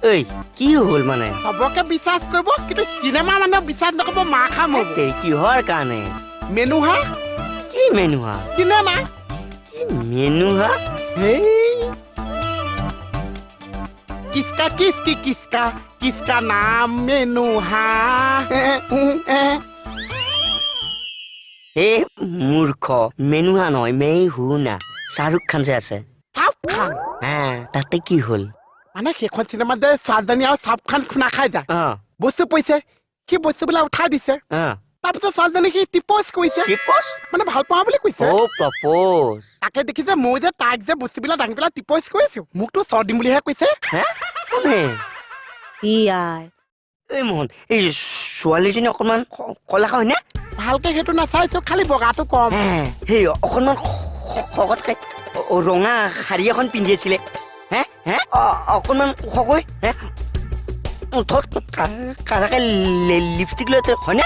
ঐ কি হ'ল মানে সবকে বিশ্বাস কৰিব কিন্তু চিনেমা মানুহ বিশ্বাস নকৰিব মা খাম কিহৰ কাৰণে মেনুহা কি মেনুহা চিনেমা কি মেনুহা किसका किसकी किसका किसका नाम मेनुहा এই মূৰ্খ মেনুহা নহয় মেই হুনা শাহৰুখ খান যে আছে সাপ খান তাতে কি হ'ল মানে সেইখন চিনেমাত যে ছোৱালীজনী আৰু সাপ খান খুনা খাই যায় বস্তু পইছে সি বস্তুবিলাক উঠাই দিছে তাৰপিছত ছোৱালীজনী সি টিপচ কৰিছে মানে ভাল পাওঁ বুলি কৈছে তাকে দেখিছে মই যে তাইক যে বস্তুবিলাক দাঙি পেলাই টিপচ কৰিছো মোকতো চৰ দিম বুলিহে কৈছে এই মোহন এই ছোৱালীজনী অকণমান কলা হয়নে ভালকে সেইটো নাচাইছো খালি বগাটো কম সেই অকণমান শকতকে ৰঙা শাৰী এখন পিন্ধি আছিলে অকণমান ওখকৈ ওঠত কাৰাকে লিপষ্টিক লৈ হয়নে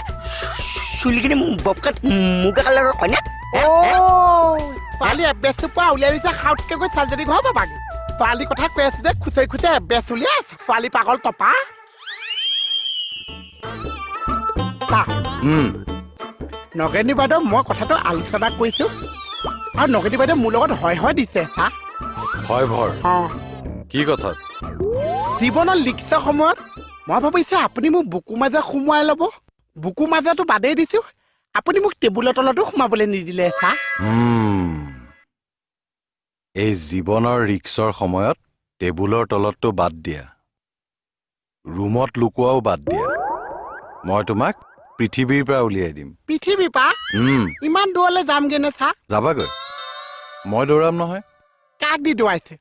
চুলিখিনি বপকাত মুগা কালাৰৰ হয়নে ছোৱালী এবেচটো পোৱা উলিয়াই দিছে সাউতকে গৈ ছোৱালীজনী ঘৰ পাবাগে ছোৱালী কথা কৈ আছে যে খুচৰি খুচৰি এবেচ উলিয়াই আছে ছোৱালী পাগল টপা নগেনী বাইদেউ মই কথাটো আলোচনা কৰিছো আৰু নগেনী বাইদেউ মোৰ লগত হয় দিছে চা হয় ভৰ কি কথা জীৱনৰ লিখিত সময়ত মই ভাবিছো আপুনি মোক বুকু মাজে সোমোৱাই ল'ব বুকু মাজেতো বাদেই দিছো আপুনি মোক টেবুলৰ তলতো সোমাবলৈ নিদিলে চা এই জীৱনৰ ৰিক্সৰ সময়ত টেবুলৰ তলতটো বাদ দিয়া ৰুমত লুকুৱাও বাদ দিয়া মই তোমাক পৃথিৱীৰ পৰা উলিয়াই দিম পৃথিৱীৰ পৰা ইমান দূৰলৈ যামগে নে চা যাবাগৈ মই দৌৰাম নহয় কাক দি দৌৰাইছে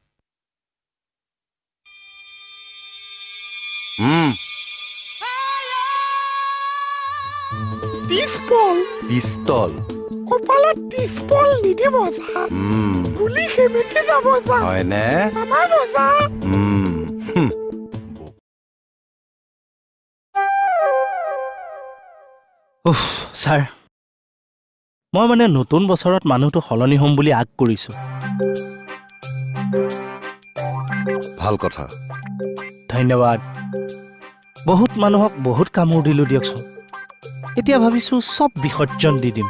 পিষ্টল কপালত পিষ্টল নিদিব চা গুলি খেমেকে যাব চা হয়নে আমাৰ বজা ছাৰ মই মানে নতুন বছৰত মানুহটো সলনি হ'ম বুলি আগ কৰিছোঁ ভাল কথা ধন্যবাদ বহুত মানুহক বহুত কামোৰ দিলোঁ দিয়কচোন এতিয়া ভাবিছোঁ চব বিসৰ্জন দি দিম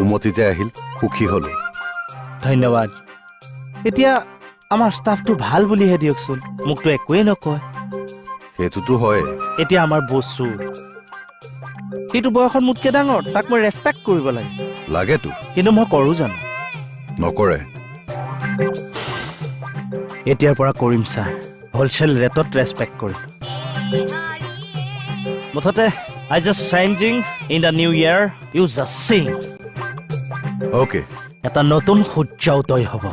উমতি যে আহিল সুখী হ'লো ধন্যবাদ এতিয়া আমাৰ ষ্টাফটো ভাল বুলিহে দিয়কচোন মোকতো একোৱেই নকয় সেইটোতো হয় এতিয়া আমাৰ বস্তু সেইটো বয়সত মোতকৈ ডাঙৰ তাক মই ৰেচপেক্ট কৰিব লাগে লাগেতো কিন্তু মই কৰোঁ জানো নকৰে এতিয়াৰ পৰা কৰিম ছাৰ হ'লচেল ৰেটত ৰেচপেক্ট কৰিম মুঠতে I just changing in the new year you just চিং অ'কে এটা নতুন সূৰ্য উদয় হ'ব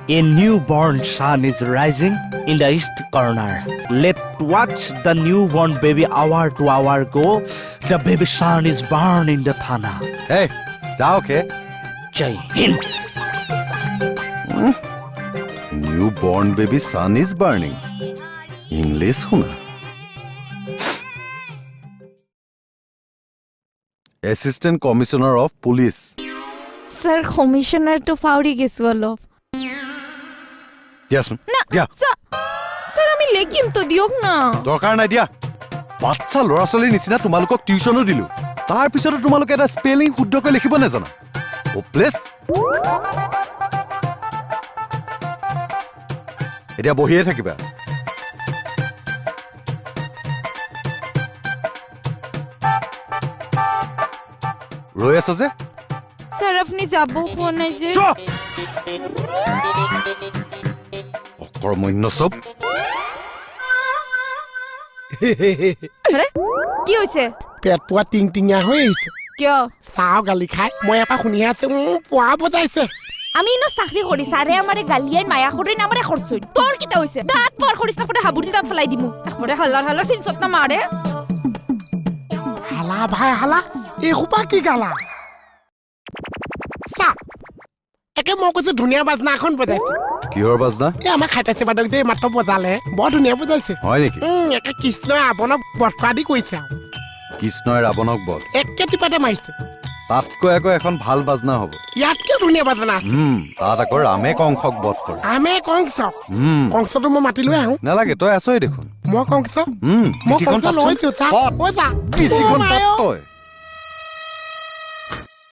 a new born sun is rising in the east corner let watch the new born baby hour to hour go the baby sun is burn in the থানা এই যাওক হে জয় হিন্দ new born baby sun is burning English শুনা assistant commissioner of police sir commissioner তো ফাউরি গেছো অলপ দিয়াচোন না দিয়া স্যার আমি লেখিম তো দিয়ক না দৰকাৰ নাই দিয়া বাচ্চা ল'ৰা ছোৱালীৰ নিচিনা তোমালোকক টিউচনো দিলো তাৰ পিছতো তোমালোকে এটা স্পেলিং শুদ্ধকৈ লিখিব নাজানা প্লিজ এতিয়া বহিয়ে থাকিবা ৰৈ আছা যে স্যাৰ আপনি যাব কোন যে অকৰ্মণ্য চব আৰে কি হইছে পেট পোৱা টিং টিঙা হৈ আহিছে কিয় চাও গালি খাই মই এপা শুনি আছে পোৱা বজাইছে আমি ইনো চাকরি করি সারে আমারে গালিয়ান মায়া করে না আমারে খরচই তোর কিটা হইছে দাঁত পর করিস না পরে হাবুড়ি দাঁত ফলাই দিমু একবারে হাল্লার হাল্লার সিনসত না মারে হালা ভাই হালা এই হুপা কি গালা চা একে মই কৈছে ধুনীয়া বাজনা এখন বজাইছে কিহৰ বাজনা এই আমাৰ খাইতাছে বাদক যে মাত্ৰ বজালে বৰ ধুনীয়া বজাইছে হয় নেকি একে কৃষ্ণই ৰাৱণক বধ কৰা দি কৈছে কৃষ্ণই ৰাৱণক বধ একে টিপাতে মাৰিছে তাতকৈ আকৌ এখন ভাল বাজনা হ'ব ইয়াতকে ধুনীয়া বাজনা আছে তাত আকৌ ৰামে কংসক বধ কৰে আমে কংস কংসটো মই মাতি লৈ আহো নালাগে তই আছই দেখোন মই কংস মই পিঠিখন কংস পাতচোন। লৈছো চা পাত। ঐ যা পিঠিখন অ' পাত মায়ে অ'। তই